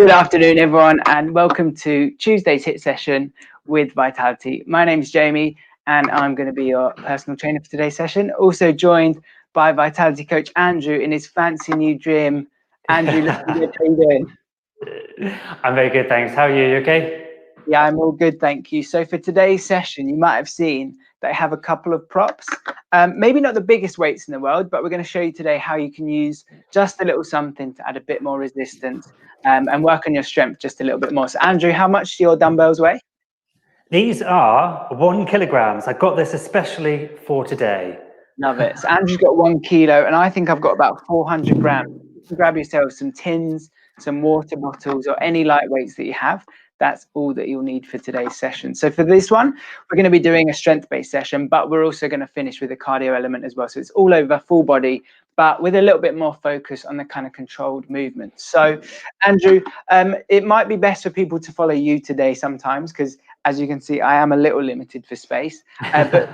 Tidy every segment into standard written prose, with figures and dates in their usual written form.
Good afternoon, everyone, and welcome to Tuesday's HIIT session with Vitality. My name is Jamie, and I'm going to be your personal trainer for today's session. Also joined by Vitality coach Andrew in his fancy new gym. Andrew, looking good. How you doing? I'm very good, thanks. How are you? You okay? Yeah, I'm all good, thank you. So for today's session, you might have seen that I have a couple of props. Maybe not the biggest weights in the world, but we're going to show you today how you can use just a little something to add a bit more resistance and work on your strength just a little bit more. So Andrew, how much do your dumbbells weigh? These are 1 kilogram. I got this especially for today. Love it. So Andrew's got 1 kilo, and I think I've got about 400 grams. You can grab yourself some tins, some water bottles, or any light weights that you have. That's all that you'll need for today's session. So for this one, we're going to be doing a strength-based session, but we're also going to finish with a cardio element as well. So it's all over full body, but with a little bit more focus on the kind of controlled movements. So Andrew, it might be best for people to follow you today sometimes, because as you can see, I am a little limited for space, but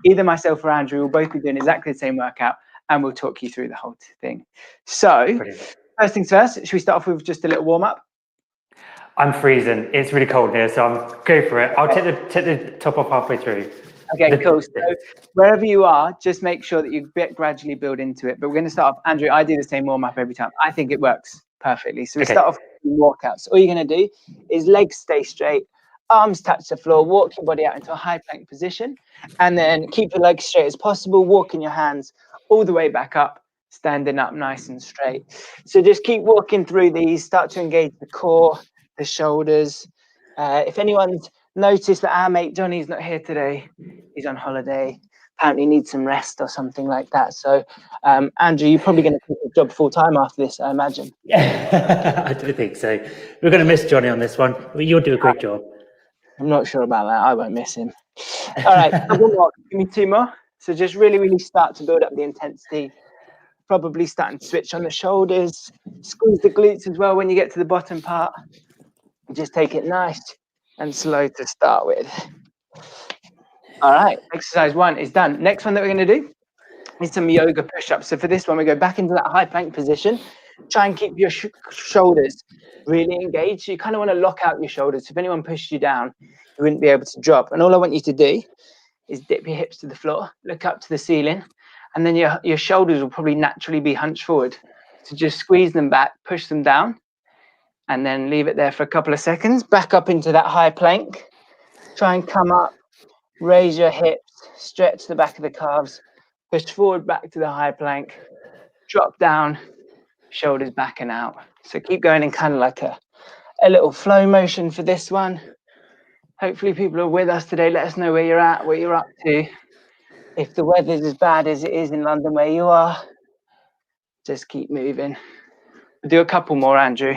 either myself or Andrew will both be doing exactly the same workout, and we'll talk you through the whole thing. So Brilliant. First things first, should we start off with just a little warm-up? I'm freezing. It's really cold here, so go for it. I'll take the top off halfway through. Okay, cool. So wherever you are, just make sure that you gradually build into it. But we're going to start off, Andrew, I do the same warm-up every time. I think it works perfectly. So we start off with walkouts. All you're going to do is legs stay straight, arms touch the floor, walk your body out into a high plank position, and then keep your legs straight as possible, walking your hands all the way back up, standing up nice and straight. So just keep walking through these, start to engage the core, the shoulders. If anyone's noticed that our mate Johnny's not here today, he's on holiday, apparently needs some rest or something like that. So Andrew, you're probably going to keep your job full time after this, I imagine. Yeah, I do think so. We're going to miss Johnny on this one, but you'll do a great job. I'm not sure about that. I won't miss him. All right, couple more. Give me 2 more. So just really start to build up the intensity. Probably starting to switch on the shoulders, squeeze the glutes as well when you get to the bottom part. Just take it nice and slow to start with. All right, exercise 1 is done. Next one that we're going to do is some yoga push-ups. So for this one, we go back into that high plank position. Try and keep your shoulders really engaged. You kind of want to lock out your shoulders. If anyone pushed you down, you wouldn't be able to drop. And all I want you to do is dip your hips to the floor, look up to the ceiling, and then your shoulders will probably naturally be hunched forward. So just squeeze them back, push them down, and then leave it there for a couple of seconds. Back up into that high plank. Try and come up, raise your hips, stretch the back of the calves, push forward back to the high plank, drop down, shoulders back and out. So keep going in kind of like a little flow motion for this one. Hopefully people are with us today. Let us know where you're at, what you're up to. If the weather's as bad as it is in London where you are, just keep moving. We'll do a couple more, Andrew.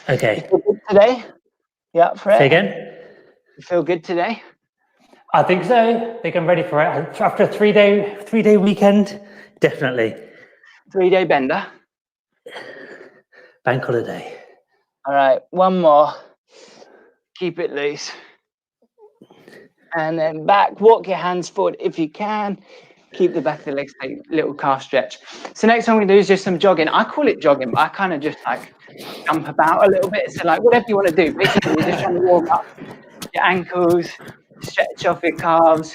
Okay. You feel good today? You up for it? Say again? You feel good today? I think so. I think I'm ready for it. After a three-day weekend, definitely. 3-day bender. Bank holiday. All right, 1 more. Keep it loose. And then back, walk your hands forward if you can. Keep the back of the legs, take a little calf stretch. So next one we do is just some jogging. I call it jogging, but I kind of just like jump about a little bit. So like whatever you want to do. Basically, you're just trying to warm up your ankles, stretch off your calves,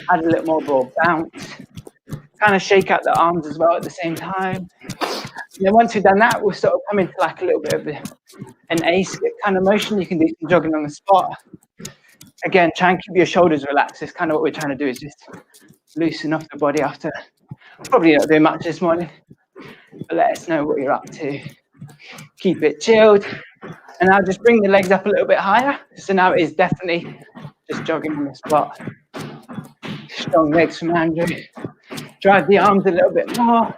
add a little more broad bounce. Kind of shake out the arms as well at the same time. And then once we've done that, we'll sort of come into like a little bit of an A-skip kind of motion. You can do some jogging on the spot. Again, try and keep your shoulders relaxed. It's kind of what we're trying to do is just loosen off the body after probably not doing much this morning. But let us know what you're up to. Keep it chilled. And now just bring the legs up a little bit higher. So now it is definitely just jogging on the spot. Strong legs from Andrew. Drive the arms a little bit more.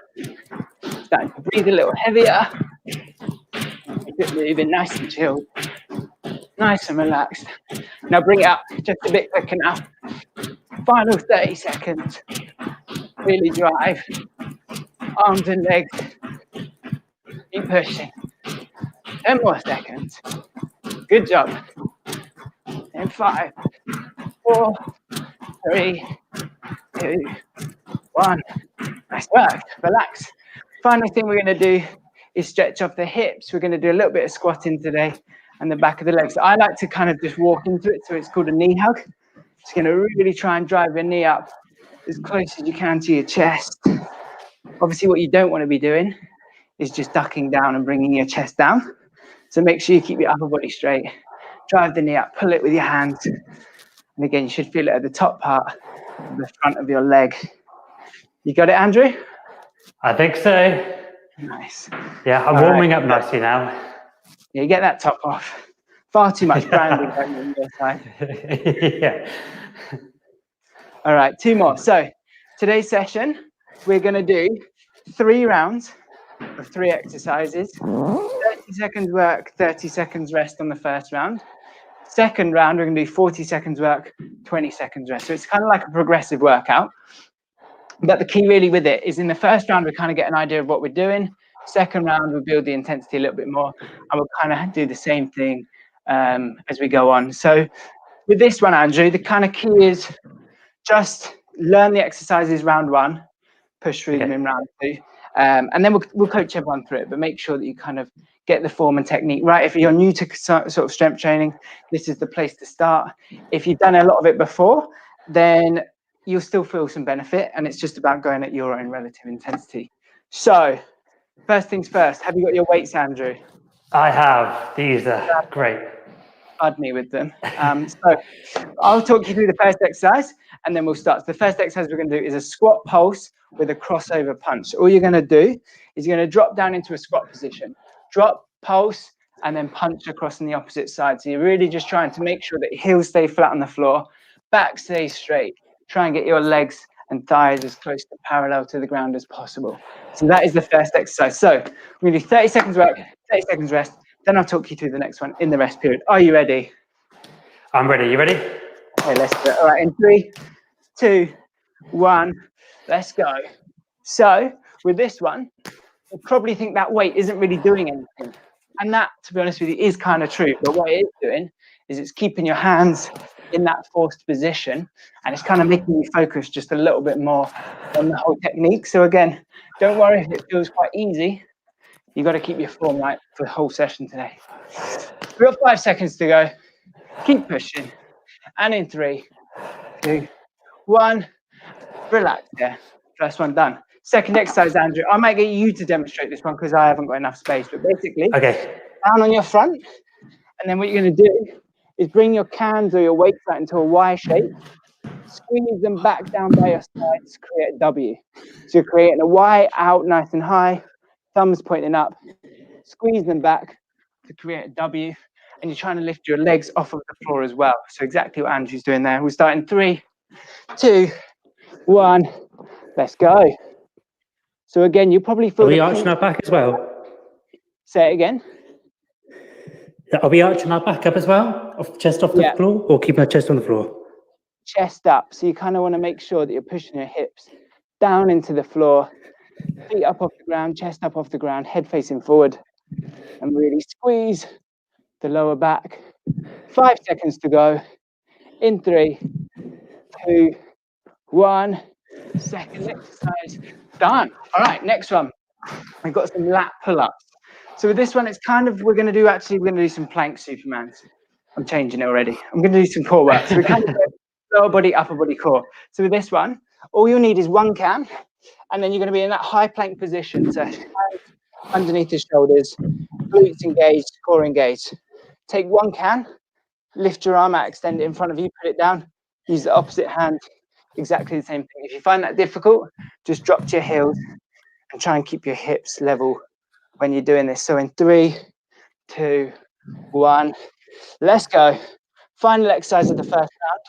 Starting to breathe a little heavier. Keep it moving nice and chilled. Nice and relaxed. Now bring it up just a bit quicker now. Final 30 seconds. Really drive. Arms and legs. Keep pushing. 10 more seconds. Good job. And 5, 4, 3, 2, 1. Nice work. Relax. Final thing we're going to do is stretch off the hips. We're going to do a little bit of squatting today and the back of the legs. I like to kind of just walk into it, so it's called a knee hug. It's going to really try and drive your knee up as close as you can to your chest. Obviously, what you don't want to be doing is just ducking down and bringing your chest down. So make sure you keep your upper body straight. Drive the knee up, pull it with your hands. And again, you should feel it at the top part of the front of your leg. You got it, Andrew? I think so. Nice. Yeah, I'm warming up nicely now. Yeah, get that top off. Far too much branding going on your side. Yeah. All right, 2 more. So today's session, we're going to do 3 rounds of 3 exercises. 30 seconds work, 30 seconds rest on the first round. Second round, we're going to do 40 seconds work, 20 seconds rest. So it's kind of like a progressive workout. But the key really with it is in the first round, we kind of get an idea of what we're doing. Second round, we'll build the intensity a little bit more, and we'll kind of do the same thing as we go on. So with this one, Andrew, the kind of key is just learn the exercises round 1, push through them in round 2, and then we'll coach everyone through it, but make sure that you kind of get the form and technique right. If you're new to sort of strength training, this is the place to start. If you've done a lot of it before, then you'll still feel some benefit, and it's just about going at your own relative intensity. So first things first, have you got your weights, Andrew? I have. These are great. Bud me with them. So I'll talk you through the first exercise, and then we'll start. So the first exercise we're going to do is a squat pulse with a crossover punch. All you're going to do is you're going to drop down into a squat position, drop, pulse, and then punch across on the opposite side. So you're really just trying to make sure that your heels stay flat on the floor, back stays straight. Try and get your legs and thighs as close to parallel to the ground as possible. So that is the first exercise. So we're going to do 30 seconds work, 30 seconds rest. Then I'll talk you through the next one in the rest period. Are you ready? I'm ready. You ready? Okay, let's do it. All right, in 3, 2, 1, let's go. So with this one, you probably think that weight isn't really doing anything. And that, to be honest with you, is kind of true. But what it is doing is it's keeping your hands in that forced position, and it's kind of making you focus just a little bit more on the whole technique. So again, don't worry if it feels quite easy. You've got to keep your form right for the whole session today. We've got 5 seconds to go. Keep pushing. And in 3, 2, 1, relax there. First one done. Second exercise, Andrew. I might get you to demonstrate this one because I haven't got enough space. But basically, down on your front, and then what you're going to do is bring your cans or your weights out into a Y shape. Squeeze them back down by your sides to create a W. So you're creating a Y out nice and high, thumbs pointing up. Squeeze them back to create a W, and you're trying to lift your legs off of the floor as well. So exactly what Andrew's doing there. We'll start in 3, 2, 1. Let's go. So again, you probably feel. Are we arching our back as well? Say it again. Are we arching our back up as well? Chest off the floor, or keep our chest on the floor? Chest up. So you kind of want to make sure that you're pushing your hips down into the floor, feet up off the ground, chest up off the ground, head facing forward, and really squeeze the lower back. 5 seconds to go. In 3, 2, 1. Second exercise done. All right, next one. We've got some lat pull ups. So with this one, it's kind of, we're going to do some plank Supermans. I'm changing it already. I'm going to do some core work. So we kind of lower body, upper body, core. So with this one, all you'll need is 1 can, and then you're going to be in that high plank position. So hands underneath the shoulders, glutes engaged, core engaged. Take 1 can, lift your arm out, extend it in front of you, put it down, use the opposite hand, exactly the same thing. If you find that difficult, just drop to your heels and try and keep your hips level when you're doing this. So in 3, 2, 1, let's go. Final exercise of the first round.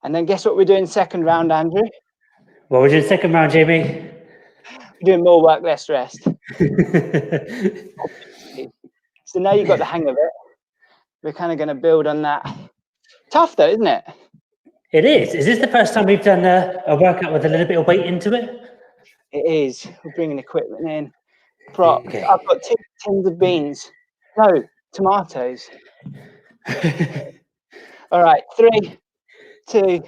And then guess what we're doing second round, Andrew? What was your second round, Jamie? We're doing more work, less rest. So now you've got the hang of it. We're kind of going to build on that. Tough though, isn't it? It is. Is this the first time we've done a workout with a little bit of weight into it? It is. We're bringing equipment in. Props. Okay. I've got 2 tins of beans. No, tomatoes. All right, 3, 2,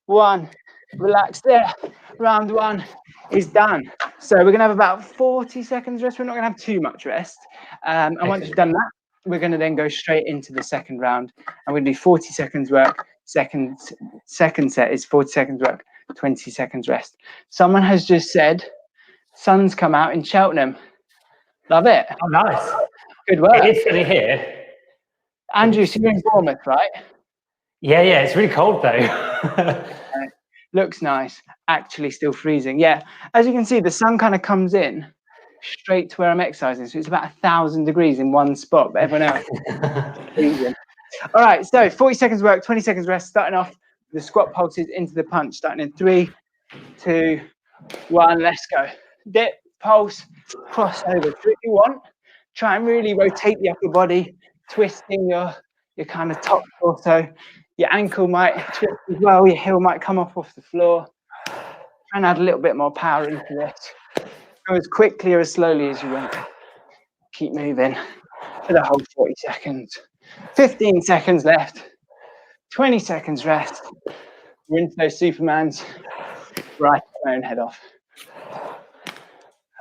1. Relax there. Round one is done. So we're going to have about 40 seconds rest. We're not going to have too much rest. And once you've done that, we're going to then go straight into the second round. I'm going to do 40 seconds work. Second set is 40 seconds work, 20 seconds rest. Someone has just said, sun's come out in Cheltenham. Love it. Oh, nice. Good work. It is sunny here. Andrew, so you're in Bournemouth, right? Yeah, it's really cold though. Looks nice. Actually still freezing. Yeah, as you can see, the sun kind of comes in straight to where I'm exercising. So it's about 1,000 degrees in one spot, but everyone else is freezing. All right, so 40 seconds work, 20 seconds rest, starting off the squat pulses into the punch, starting in 3, 2, 1, let's go. Dip, pulse, crossover. So if you want, try and really rotate the upper body, twisting your kind of top torso. Your ankle might twist as well, your heel might come off the floor. Try and add a little bit more power into this. Go as quickly or as slowly as you want. Keep moving for the whole 40 seconds. 15 seconds left. 20 seconds rest. We're into those Supermans. Right, my own head off.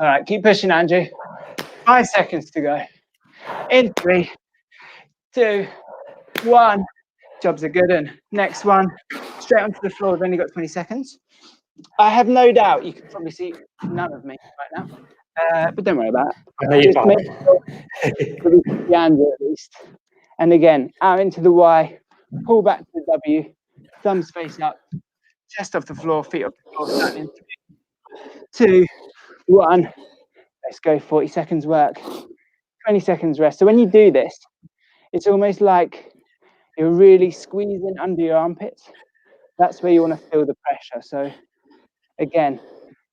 All right, keep pushing, Andrew. 5 seconds to go. In 3, 2, 1. Jobs are good. And next one, straight onto the floor. We've only got 20 seconds. I have no doubt you can probably see none of me right now, but don't worry about it. I know you're Just make sure the Andrew at least. And again, out into the Y, pull back to the W, thumbs face up, chest off the floor, feet off the floor, starting in 3, 2, 1. Let's go. 40 seconds work, 20 seconds rest. So when you do this, it's almost like you're really squeezing under your armpits. That's where you want to feel the pressure. So again,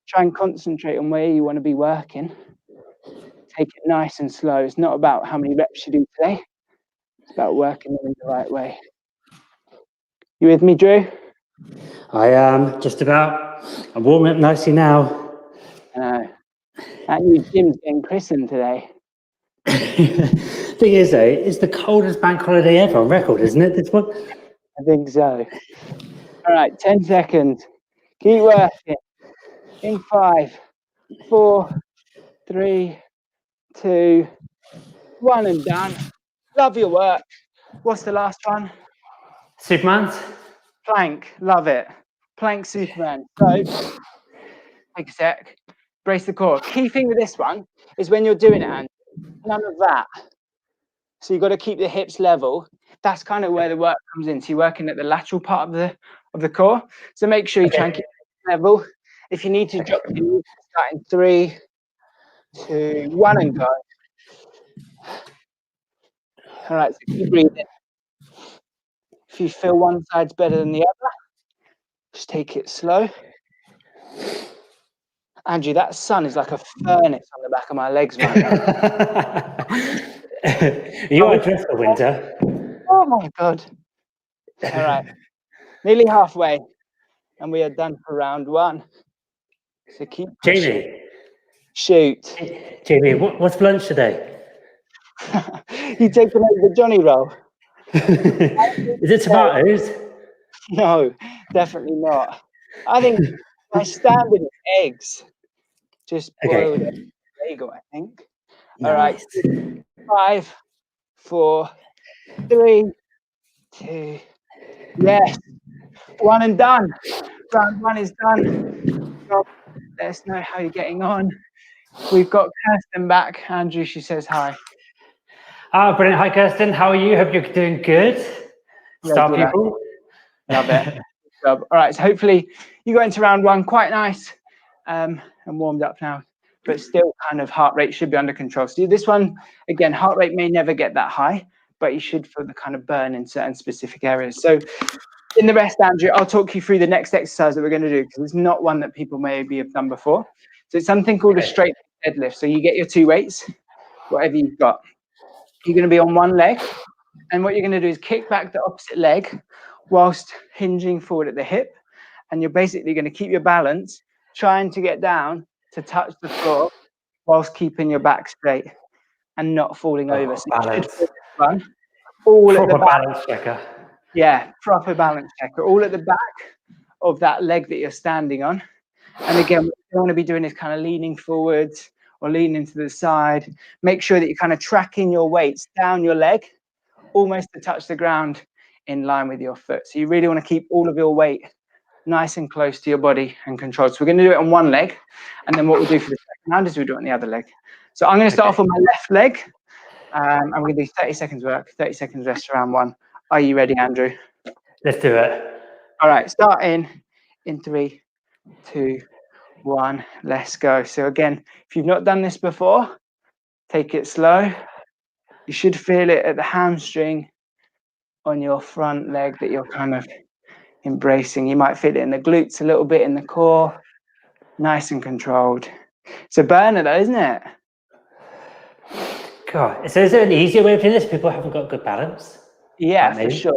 try and concentrate on where you want to be working. Take it nice and slow. It's not about how many reps you do today. It's about working them in the right way. You with me, Drew? I am just about. I'm warming up nicely now. That new gym's getting christened today. Thing is, though, it's the coldest bank holiday ever on record, isn't it? This one. I think so. All right, 10 seconds. Keep working. In 5, 4, 3, 2, 1, and done. Love your work. What's the last one? Supermans. Plank. Love it. Plank Superman. So, take a sec. Brace the core. Key thing with this one is when you're doing it, Andy, none of that. So you've got to keep the hips level. That's kind of where the work comes in. So you're working at the lateral part of the core. So make sure you try and keep it level. If you need to drop, you need to start in 3, 2, 1, and go. All right, so keep breathing. If you feel one side's better than the other, just take it slow. Andrew, that sun is like a furnace on the back of my legs right now. You are dressed for winter. Oh my God. All right, nearly halfway, and we are done for round 1. So keep pushing. Jamie. Shoot. Jamie, what's for lunch today? You taking over the Johnny roll? Is it tomatoes? No, definitely not. I think my standard is eggs. Just boiled egg bagel, I think. Nice. All right. 5, 4, 3, 2. Yes. 1 and done. Round 1 is done. Let us know how you're getting on. We've got Kirsten back. Andrew, she says hi. Brilliant. Hi, Kirsten. How are you? Hope you're doing good. Star people. Love it. Good job. All right. So hopefully you got into round 1 quite nice and warmed up now, but still kind of heart rate should be under control. So this one, again, heart rate may never get that high, but you should feel the kind of burn in certain specific areas. So in the rest, Andrew, I'll talk you through the next exercise that we're going to do because it's not one that people maybe have done before. So it's something called a straight deadlift. So you get your 2 weights, whatever you've got. You're going to be on one leg. And what you're going to do is kick back the opposite leg whilst hinging forward at the hip. And you're basically going to keep your balance, trying to get down to touch the floor whilst keeping your back straight and not falling over. So you should fun. All Proper at the back. balance checker. Yeah, proper balance checker. All at the back, of that leg that you're standing on. And again, what you want to be doing is kind of leaning forwards or leaning to the side. Make sure that you're kind of tracking your weights down your leg, almost to touch the ground in line with your foot. So you really want to keep all of your weight nice and close to your body and controlled. So we're going to do it on one leg. And then what we'll do for the second round is we'll do it on the other leg. So I'm going to start off on my left leg. And we're going to do 30 seconds work, 30 seconds rest for round one. Are you ready, Andrew? Let's do it. All right, start in 3, 2, 1. Let's go. So again, if you've not done this before, take it slow. You should feel it at the hamstring on your front leg that you're kind of embracing. You might feel it in the glutes a little bit, in the core. Nice and controlled. It's a burner though, isn't it? God, so is there an easier way of doing this? People haven't got good balance. Yeah, for sure.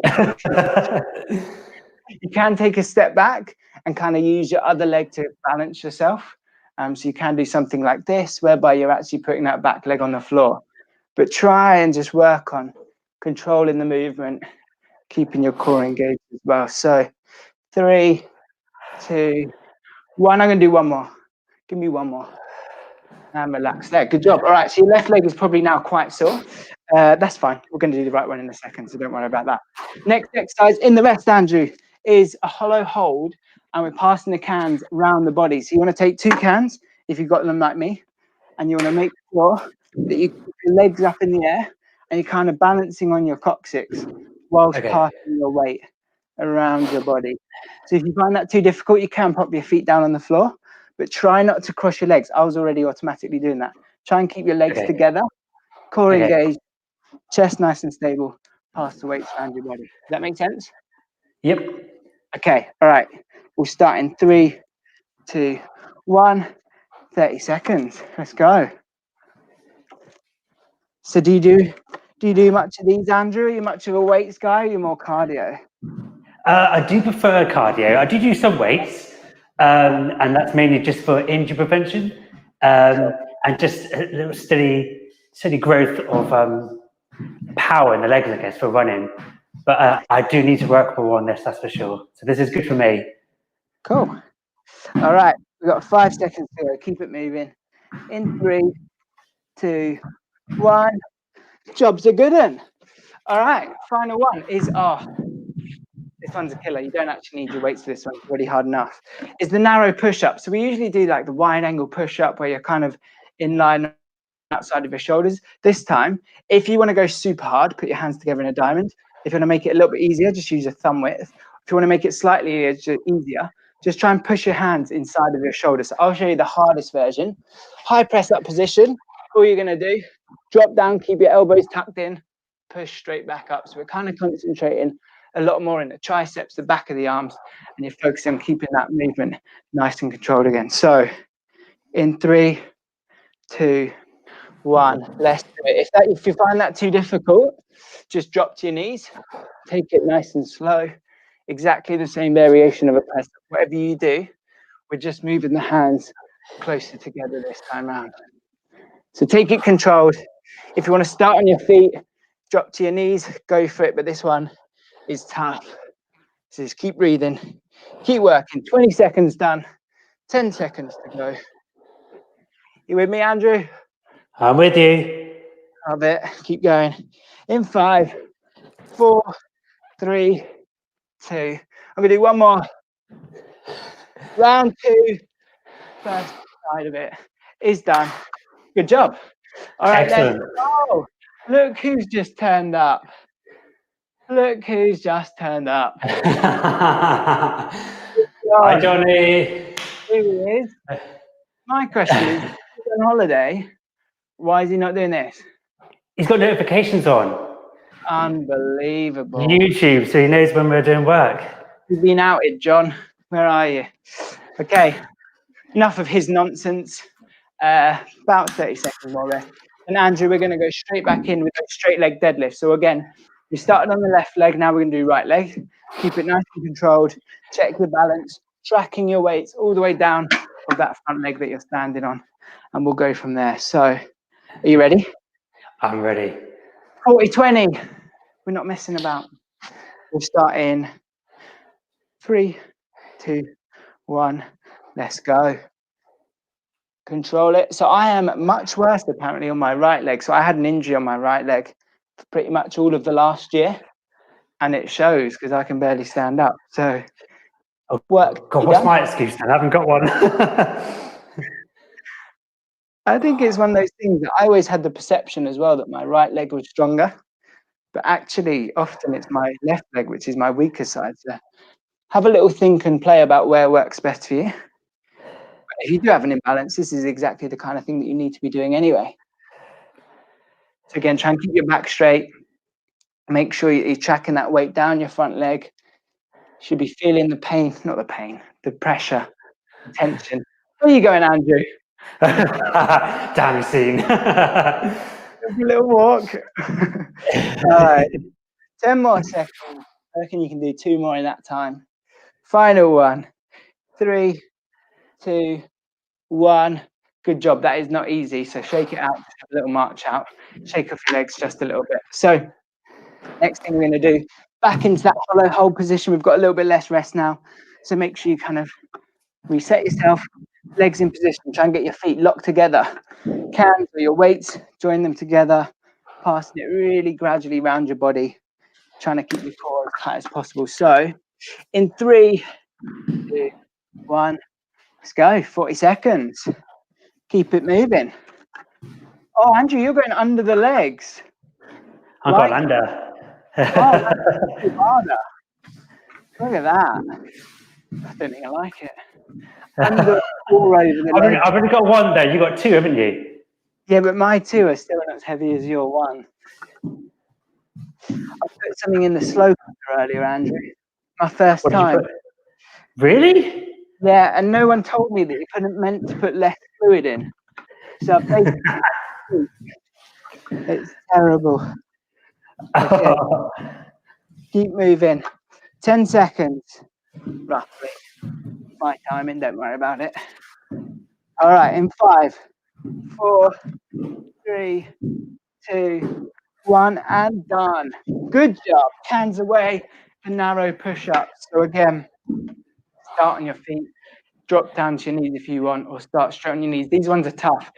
You can take a step back and kind of use your other leg to balance yourself. So you can do something like this, whereby you're actually putting that back leg on the floor. But try and just work on controlling the movement, keeping your core engaged as well. So 3, 2, 1. I'm going to do one more. Give me one more. And relax there. Good job. All right. So your left leg is probably now quite sore. That's fine. We're going to do the right one in a second, so don't worry about that. Next exercise in the rest, Andrew, is a hollow hold, and we're passing the cans around the body. So you want to take 2 cans, if you've got them like me, and you want to make sure that you keep your legs up in the air, and you're kind of balancing on your coccyx whilst passing your weight around your body. So if you find that too difficult, you can pop your feet down on the floor, but try not to cross your legs. I was already automatically doing that. Try and keep your legs together, core engaged, chest nice and stable, pass the weights around your body. Does that make sense? Yep. Okay, all right. We'll start in 3, 2, 1. 30 seconds. Let's go. So do you do much of these, Andrew? Are you much of a weights guy? Or are you more cardio? I do prefer cardio. I do some weights, and that's mainly just for injury prevention, and just a little steady growth of power in the legs, I guess, for running. But I do need to work more on this, that's for sure. So this is good for me. Cool. All right, we've got 5 seconds to go. Keep it moving. In 3, 2, 1. Jobs are good one. All right, final one is this one's a killer. You don't actually need your weights for this one. It's already hard enough. Is the narrow push-up. So we usually do like the wide angle push-up where you're kind of in line outside of your shoulders. This time, if you want to go super hard, put your hands together in a diamond. If you want to make it a little bit easier, just use your thumb width. If you want to make it slightly easier, just try and push your hands inside of your shoulders. So I'll show you the hardest version. High press up position. All you're going to do, drop down, keep your elbows tucked in, push straight back up. So we're kind of concentrating a lot more in the triceps, the back of the arms, and you're focusing on keeping that movement nice and controlled again. So in 3, 2, 1, let's do it. If you find that too difficult, just drop to your knees, take it nice and slow. Exactly the same variation of a press. Whatever you do, we're just moving the hands closer together this time around. So take it controlled. If you want to start on your feet, drop to your knees, go for it. But this one is tough. So just keep breathing, keep working. 20 seconds done, 10 seconds to go. You with me, Andrew? I'm with you. Love it. Keep going. In 5, 4, 3, 2. I'm going to do one more. Round 2, first side of it is done. Good job. All right, Excellent. let's go. Look who's just turned up. Look who's just turned up. Hi, Johnny. Here he is. My question is, he's on holiday. Why is he not doing this? He's got notifications on Unbelievable. YouTube, so he knows when we're doing work. You've been outed, John. Where are you? Okay, enough of his nonsense. About 30 seconds more left. And Andrew, we're going to go straight back in with a straight leg deadlift. So again, we started on the left leg. Now we're going to do right leg. Keep it nice and controlled. Check your balance. Tracking your weights all the way down of that front leg that you're standing on. And we'll go from there. So, are you ready? I'm ready. 40-20. We're not messing about. We'll start in 3, 2, 1, let's go. Control it. So I am much worse apparently on my right leg. So I had an injury on my right leg for pretty much all of the last year, and it shows because I can barely stand up. So work. God, what's my excuse then? I haven't got one. I think it's one of those things that I always had the perception as well that my right leg was stronger, but actually often it's my left leg which is my weaker side. So have a little think and play about where works best for you. If you do have an imbalance, this is exactly the kind of thing that you need to be doing anyway. So again, try and keep your back straight. Make sure you're tracking that weight down your front leg. You should be feeling the pain, not the pain, the pressure, the tension. Where are you going, Andrew? Damn scene. A little walk. All right. 10 more seconds. I reckon you can do 2 more in that time. Final one. 3, 2, 1. Good job. That is not easy. So shake it out, just have a little march out. Shake off your legs just a little bit. So next thing we're going to do, back into that hollow hold position. We've got a little bit less rest now. So make sure you kind of reset yourself, legs in position. Try and get your feet locked together. Cans or your weights, join them together, passing it really gradually around your body, trying to keep your core as tight as possible. So in 3, 2, 1, let's go. 40 seconds. Keep it moving. Oh, Andrew, you're going under the legs. I'm going under. Oh, that's harder. Look at that. I don't think I like it. Under or over the legs. I've only got one there. You got 2, haven't you? Yeah, but my 2 are still not as heavy as your 1. I put something in the slow cooker earlier, Andrew. My first time. Really? Yeah, and no one told me that you couldn't meant to put less fluid in. So basically, it's terrible. Okay. Keep moving. 10 seconds, roughly. My timing, don't worry about it. All right, in 5, 4, 3, 2, 1, and done. Good job. Hands away and narrow push-ups. So again, start on your feet, drop down to your knees if you want, or start straight on your knees. These ones are tough.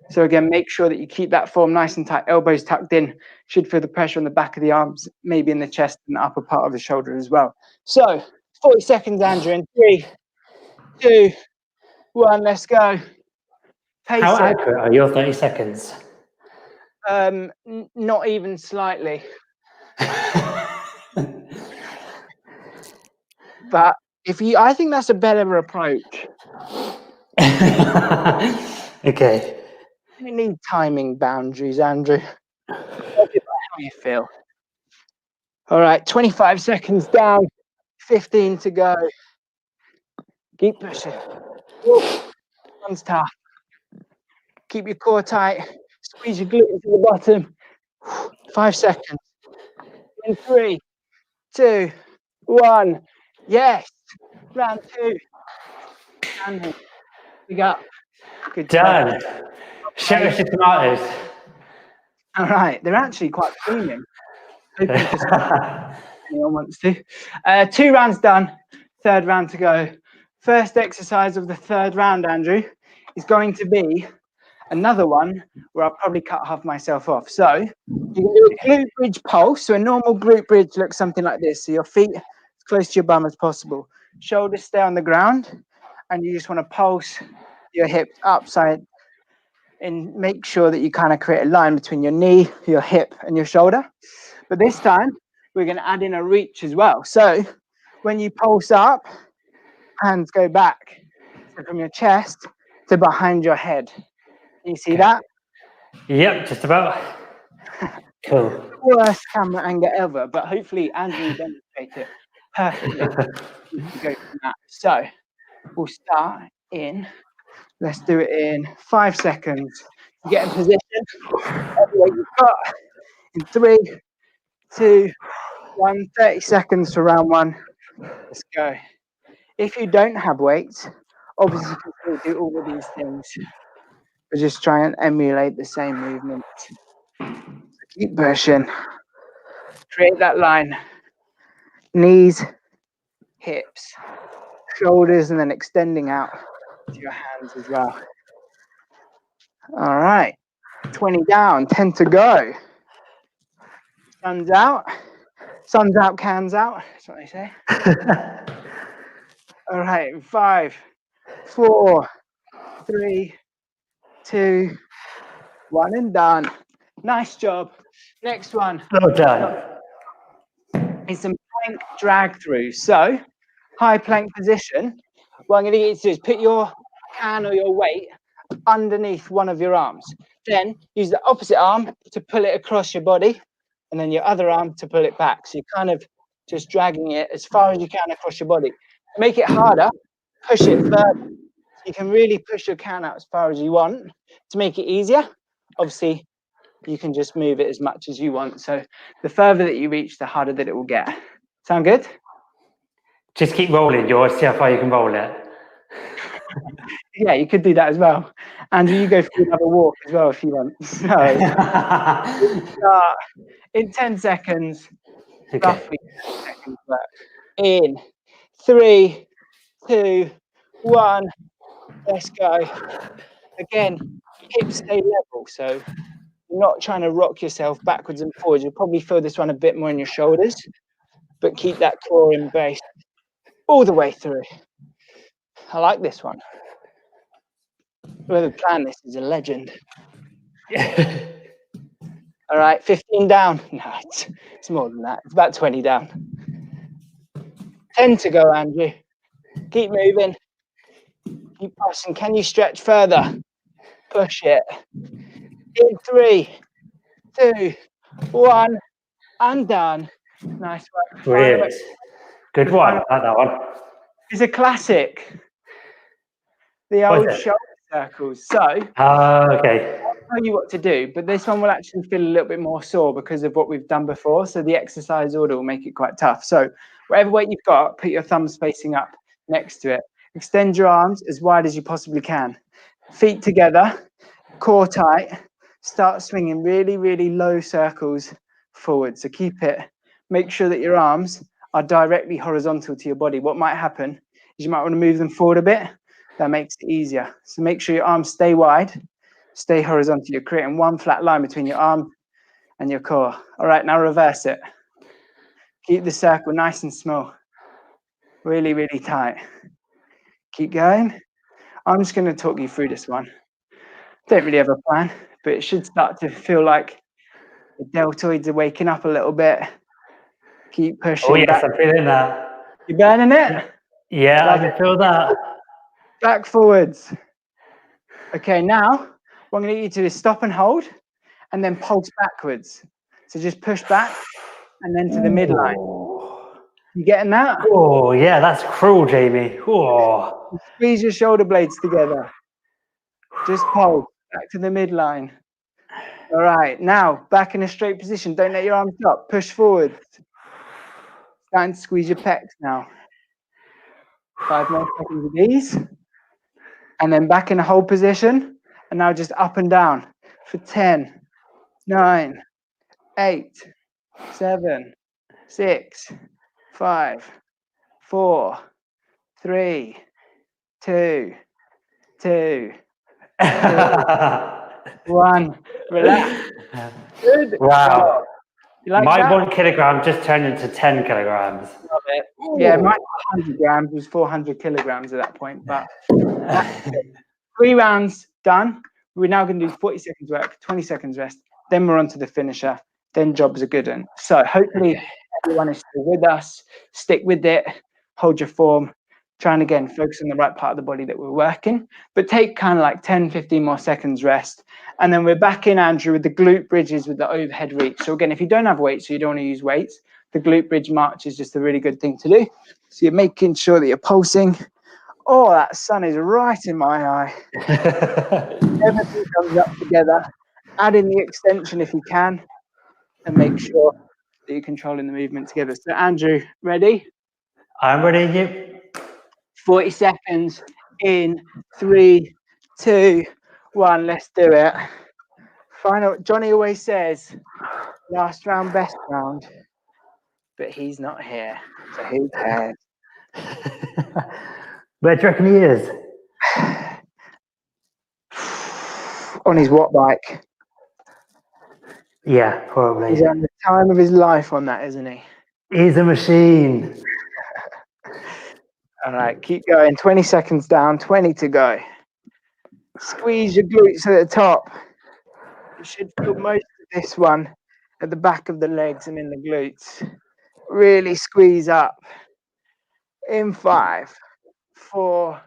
So again, make sure that you keep that form nice and tight, elbows tucked in. Should feel the pressure on the back of the arms, maybe in the chest and the upper part of the shoulder as well. So 40 seconds, Andrew, in 3, 2, 1, let's go. Pace How it. accurate are your 30 seconds? Not even slightly. But I think that's a better approach. Okay. You need timing boundaries, Andrew. How you feel? All right, 25 seconds down, 15 to go. Keep pushing. One's tough. Keep your core tight. Squeeze your glute to the bottom. 5 seconds. In 3, 2, 1. Yes. Round 2. Standing. Big up. Good Done. job. Show us your tomatoes. All right, they're actually quite premium. Hoping for anyone wants to. 2 rounds done. 3rd round to go. First exercise of the 3rd round, Andrew, is going to be another one where I'll probably cut half myself off. So you can do a glute bridge pulse. So a normal glute bridge looks something like this. So your feet as close to your bum as possible. Shoulders stay on the ground, and you just want to pulse your hips upside and make sure that you kind of create a line between your knee, your hip, and your shoulder. But this time, we're going to add in a reach as well. So when you pulse up, hands go back. So from your chest to behind your head. You see that? Yep, just about. Cool. Worst camera angle ever, but hopefully Andrew will demonstrate it perfectly. We can go from that. So we'll start in, let's do it in 5 seconds. Get in position. Everywhere you've got. In 3, 2, 1, 30 seconds for round 1. Let's go. If you don't have weights, obviously you can still do all of these things, but just try and emulate the same movement. So keep pushing. Create that line. Knees, hips, shoulders and then extending out to your hands as well. All right, 20 down, 10 to go. Sun's out, cans out. That's what they say. All right, 5, 4, 3, 2, 1, and done. Nice job. Next one. Well done. Is some plank drag through. So, high plank position. What I'm going to get you to do is put your can or your weight underneath one of your arms. Then use the opposite arm to pull it across your body, and then your other arm to pull it back. So you're kind of just dragging it as far as you can across your body. To make it harder, push it further. So you can really push your can out as far as you want. To make it easier, obviously, you can just move it as much as you want. So the further that you reach, the harder that it will get. Sound good? Just keep rolling, George. See how far you can roll it. Yeah, you could do that as well. Andrew, you go for another walk as well if you want. So start in 10 seconds, Okay. roughly 10 seconds work. In 3, 2, 1, let's go. Again, hips stay level, so you're not trying to rock yourself backwards and forwards. You'll probably feel this one a bit more in your shoulders, but keep that core in base all the way through. I like this one. Whoever planned this is a legend. All right, 15 down. No, it's more than that. It's about 20 down. 10 to go, Andrew. Keep moving. Keep pushing. Can you stretch further? Push it. In 3, 2, 1, and done. Nice work. Brilliant. Good one. I like that one. It's a classic. The old shoulder circles. So, okay. I'll tell you what to do, but this one will actually feel a little bit more sore because of what we've done before. So the exercise order will make it quite tough. So whatever weight you've got, put your thumbs facing up next to it. Extend your arms as wide as you possibly can. Feet together, core tight. Start swinging really, really low circles forward. So keep it. Make sure that your arms are directly horizontal to your body. What might happen is you might want to move them forward a bit. That makes it easier. So make sure your arms stay wide. Stay horizontal. You're creating one flat line between your arm and your core. All right, now reverse it. Keep the circle nice and small. Really, really tight. Keep going. I'm just going to talk you through this one. Don't really have a plan, but it should start to feel like the deltoids are waking up a little bit. Keep pushing. Oh, yes, back. I'm feeling that. You burning it? Yeah, I can feel that. Back forwards. Okay, now what I'm going to get you to do is stop and hold and then pulse backwards. So just push back and then to the midline. You getting that? Oh, yeah, that's cruel, Jamie. Oh. Squeeze your shoulder blades together. Just pulse back to the midline. All right, now back in a straight position. Don't let your arms drop. Push forward. Starting to squeeze your pecs now. 5 more seconds of these. And then back in a hold position. And now just up and down for 10, 9, 8, 7, 6, 5, 4, 3, 2, 1. Relax. Good. Wow. You like my that? 1 kilogram just turned into 10 kilograms. Love it. Yeah, my 100 grams was 400 kilograms at that point. But 3 rounds done. We're now going to do 40 seconds work, 20 seconds rest. Then we're on to the finisher. Then jobs are good. And so hopefully everyone is still with us. Stick with it. Hold your form. Try and again focus on the right part of the body that we're working. But take kind of like 10, 15 more seconds rest. And then we're back in, Andrew, with the glute bridges with the overhead reach. So again, if you don't have weights, so you don't want to use weights, the glute bridge march is just a really good thing to do. So you're making sure that you're pulsing. Oh, that sun is right in my eye. Everything comes up together. Add in the extension if you can, and make sure that you're controlling the movement together. So, Andrew, ready? I'm ready. Yep. 40 seconds in 3, 2, 1. Let's do it. Final. Johnny always says, last round, best round. But he's not here. So who cares? Where do you reckon he is? On his watt bike. Yeah, probably. He's having the time of his life on that, isn't he? He's a machine. All right, keep going. 20 seconds down, 20 to go. Squeeze your glutes at the top. You should feel most of this one at the back of the legs and in the glutes. Really squeeze up. In 5, 4,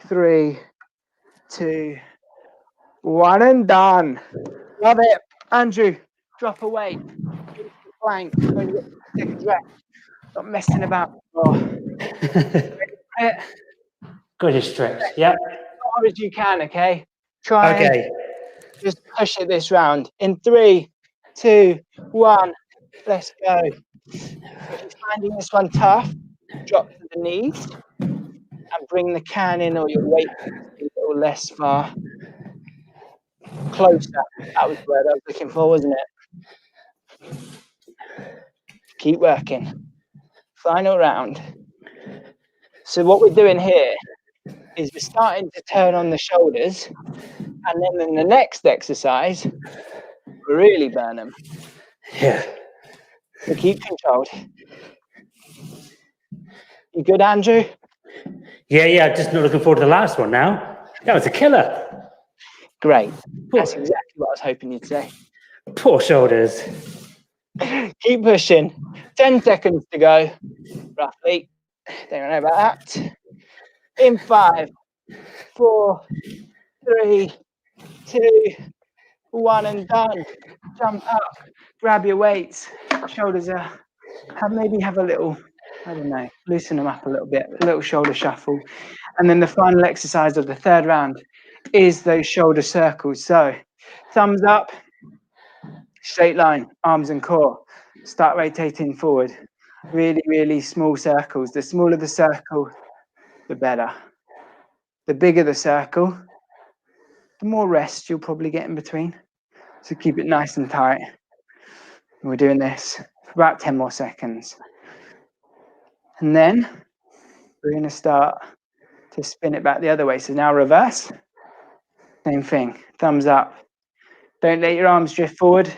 3, 2, 1, and done. Love it. Andrew, drop a weight. Plank. Only got 2 seconds left. Not messing about. Good as stretch. Yep. As hard as you can, okay? Try Okay. and just push it this round. In 3, 2, 1. Let's go. If you're finding this one tough, drop to the knees and bring the can in or your weight a little less far. Closer. That was the word I was looking for, wasn't it? Keep working. Final round. So what we're doing here is we're starting to turn on the shoulders, and then in the next exercise, we really burn them. Yeah. So keep controlled. You good, Andrew? Yeah. Just not looking forward to the last one now. That was a killer. Great. That's exactly what I was hoping you'd say. Poor shoulders. Keep pushing. 10 seconds to go, roughly. Don't know about that. In 5, 4, 3, 2, 1, and done. Jump up. Grab your weights. Shoulders are. Maybe have a little, I don't know, loosen them up a little bit. A little shoulder shuffle. And then the final exercise of the third round is those shoulder circles. So thumbs up. Straight line, arms and core. Start rotating forward. Really, really small circles. The smaller the circle, the better. The bigger the circle, the more rest you'll probably get in between. So keep it nice and tight. And we're doing this for about 10 more seconds. And then we're going to start to spin it back the other way. So now reverse. Same thing. Thumbs up. Don't let your arms drift forward.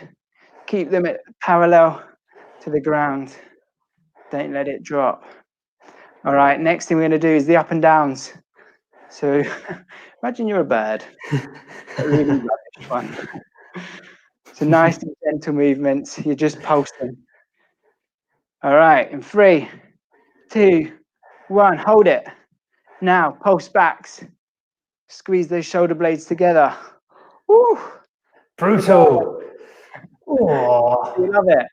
Keep them parallel to the ground. Don't let it drop. All right, next thing we're going to do is the up and downs. So imagine you're a bird. A really rubbish one. So nice and gentle movements. You're just pulsing. All right, in 3, 2, 1. Hold it. Now, pulse backs. Squeeze those shoulder blades together. Woo! Brutal. Oh. You love it.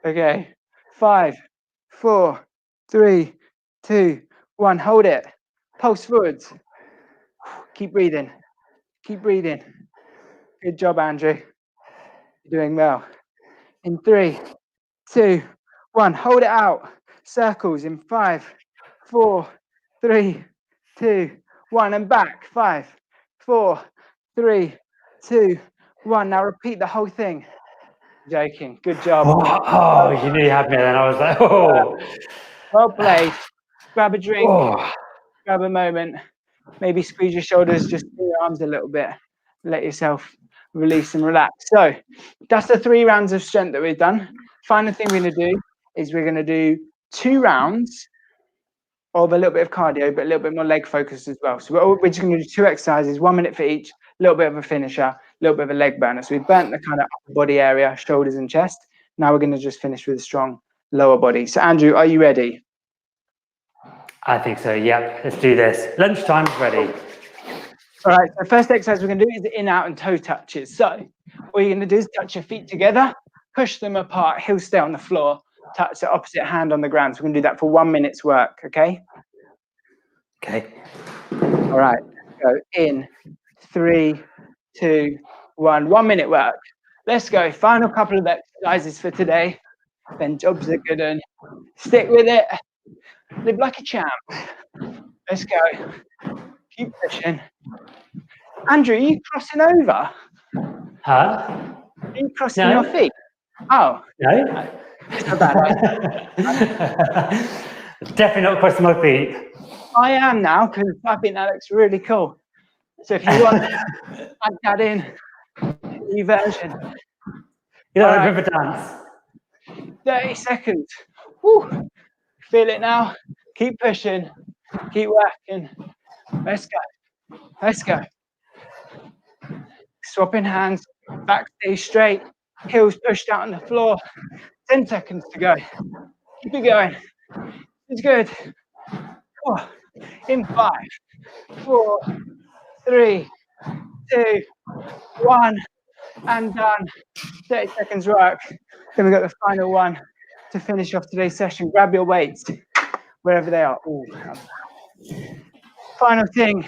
Okay, 5, 4, 3, 2, 1. Hold it. Pulse forwards. Keep breathing. Keep breathing. Good job, Andrew. You're doing well. In 3, 2, 1. Hold it out. Circles in 5, 4, 3, 2, 1. And back. 5, 4, 3, 2, 1. Now repeat the whole thing. Joking. Good job. Oh, you nearly had me then. I was like, oh. Well played. Grab a drink. Oh. Grab a moment. Maybe squeeze your shoulders, just move your arms a little bit. Let yourself release and relax. So that's the 3 rounds of strength that we've done. Final thing we're going to do is we're going to do 2 rounds of a little bit of cardio, but a little bit more leg focused as well. So we're just going to do 2 exercises, 1 minute for each, a little bit of a finisher, a little bit of a leg burner. So we've burnt the kind of upper body area, shoulders and chest. Now we're going to just finish with a strong lower body. So Andrew, are you ready? I think so, yep. Let's do this. Lunchtime is ready. All right, so first exercise we're going to do is the in, out, and toe touches. So all you're going to do is touch your feet together, push them apart, heels stay on the floor, touch the opposite hand on the ground. So we're going to do that for 1 minute's work, okay? Okay. All right, go in, 3, 2, 1. 1 minute work. Let's go. Final couple of exercises for today. Then jobs are good and stick with it. Live like a champ. Let's go. Keep pushing. Andrew, are you crossing over? Huh? Are you crossing No. your feet? Oh. No? It's a bad idea. Definitely not crossing my feet. I am now, because I think that looks really cool. So if you want, add that in, new version. You know, All like right, river dance. 30 seconds. Woo. Feel it now. Keep pushing. Keep working. Let's go. Let's go. Swapping hands. Back stay straight. Heels pushed out on the floor. 10 seconds to go. Keep it going. It's good. Oh, in 5, 4, 3, 2, 1, and done. 30 seconds work. Then we got the final one to finish off today's session. Grab your weights wherever they are. Ooh. Final thing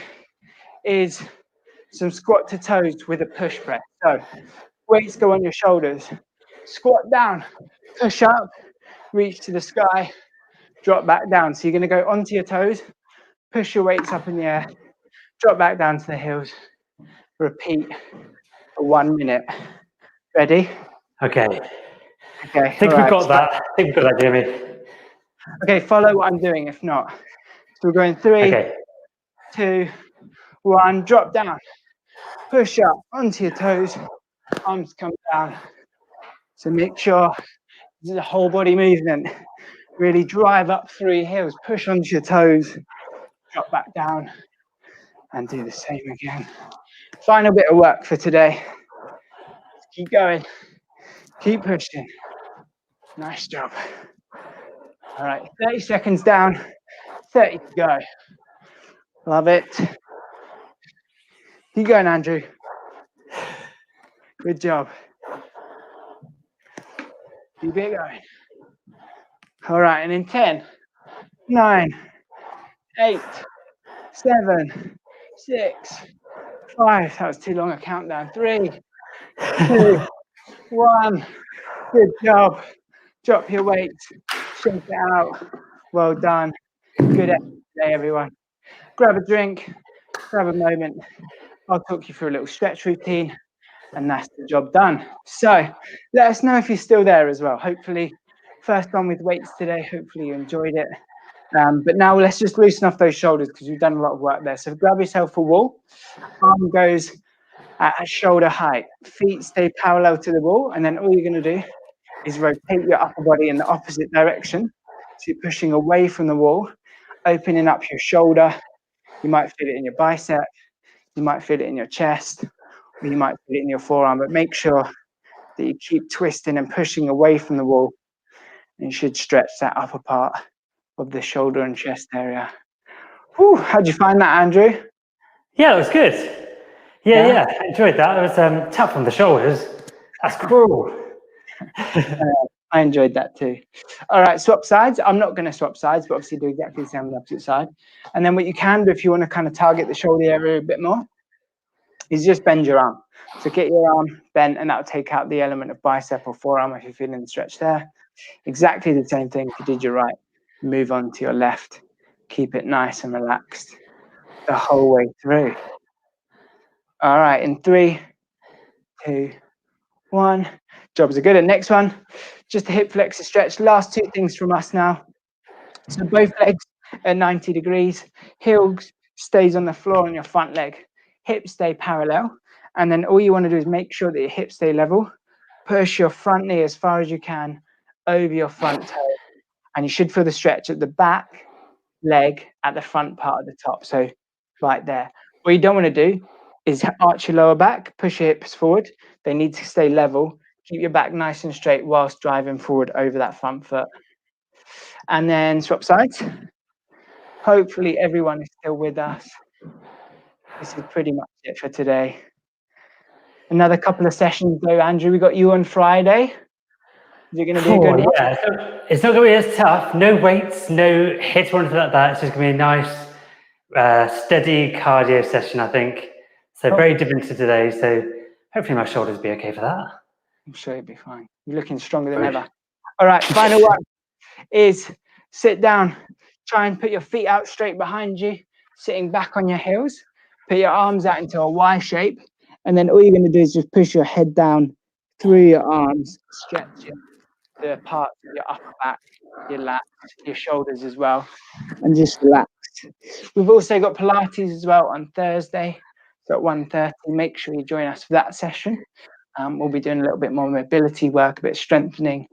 is some squat to toes with a push press. So weights go on your shoulders. Squat down, push up, reach to the sky, drop back down. So you're going to go onto your toes, push your weights up in the air, drop back down to the heels. Repeat for 1 minute. Ready? Okay. Okay. I think we've got that. I think we've got that, Jamie. Okay, follow what I'm doing if not. So we're going 3, Okay. 2, 1, drop down, push up onto your toes, arms come down. So make sure this is a whole body movement. Really drive up through your heels, push onto your toes, drop back down, and do the same again. Final bit of work for today. Keep going, keep pushing. Nice job. All right, 30 seconds down, 30 to go. Love it. Keep going, Andrew. Good job. Keep it going. All right, and in 10, 9, 8, 7, 6, 5. That was too long a countdown. 3, 2, 1. Good job. Drop your weights. Shake it out. Well done. Good effort today, everyone. Grab a drink. Grab a moment. I'll talk you through a little stretch routine, and that's the job done. So let us know if you're still there as well. Hopefully, first one with weights today. Hopefully you enjoyed it. But now let's just loosen off those shoulders because we've done a lot of work there. So grab yourself a wall. Arm goes at shoulder height. Feet stay parallel to the wall. And then all you're going to do is rotate your upper body in the opposite direction. So you're pushing away from the wall, opening up your shoulder. You might feel it in your bicep. You might feel it in your chest. Or you might feel it in your forearm. But make sure that you keep twisting and pushing away from the wall. And you should stretch that upper part of the shoulder and chest area. Whew, how'd you find that, Andrew? Yeah, it was good. Yeah, I enjoyed that. It was tough on the shoulders. That's cool. I enjoyed that too. All right, swap sides. I'm not going to swap sides, but obviously do exactly the same on the opposite side. And then what you can do if you want to kind of target the shoulder area a bit more is just bend your arm. So get your arm bent, and that'll take out the element of bicep or forearm if you're feeling the stretch there. Exactly the same thing if you did your right. Move on to your left. Keep it nice and relaxed the whole way through. All right, in 3, 2, 1. Jobs are good. And next one, just a hip flexor stretch. Last 2 things from us now. So both legs at 90 degrees. Heel stays on the floor on your front leg. Hips stay parallel. And then all you want to do is make sure that your hips stay level. Push your front knee as far as you can over your front toe. And you should feel the stretch at the back leg at the front part of the top. So right there. What you don't want to do is arch your lower back, push your hips forward. They need to stay level. Keep your back nice and straight whilst driving forward over that front foot. And then swap sides. Hopefully everyone is still with us. This is pretty much it for today. Another couple of sessions though, Andrew. We got you on Friday. Is it going to be a good one? Yeah, so it's not going to be as tough. No weights, no hits or anything like that. It's just going to be a nice, steady cardio session, I think. So very different to today. So hopefully my shoulders will be okay for that. I'm sure you'll be fine. You're looking stronger than ever. All right, final one is sit down. Try and put your feet out straight behind you, sitting back on your heels. Put your arms out into a Y shape. And then all you're going to do is just push your head down through your arms, stretch the parts of your upper back, your lats, your shoulders as well. And just relax We've also got Pilates as well on Thursday. So at 1:30, make sure you join us for that session. We'll be doing a little bit more mobility work, a bit of strengthening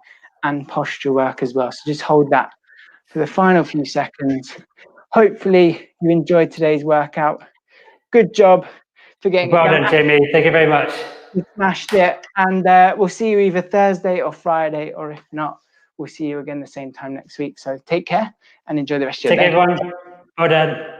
and posture work as well. So just hold that for the final few seconds. Hopefully you enjoyed today's workout. Good job for getting Well it done. done, Jamie. Thank you very much. You smashed it. And we'll see you either Thursday or Friday, or if not, we'll see you again the same time next week. So take care and enjoy the rest of your Take day. care, everyone. Well done.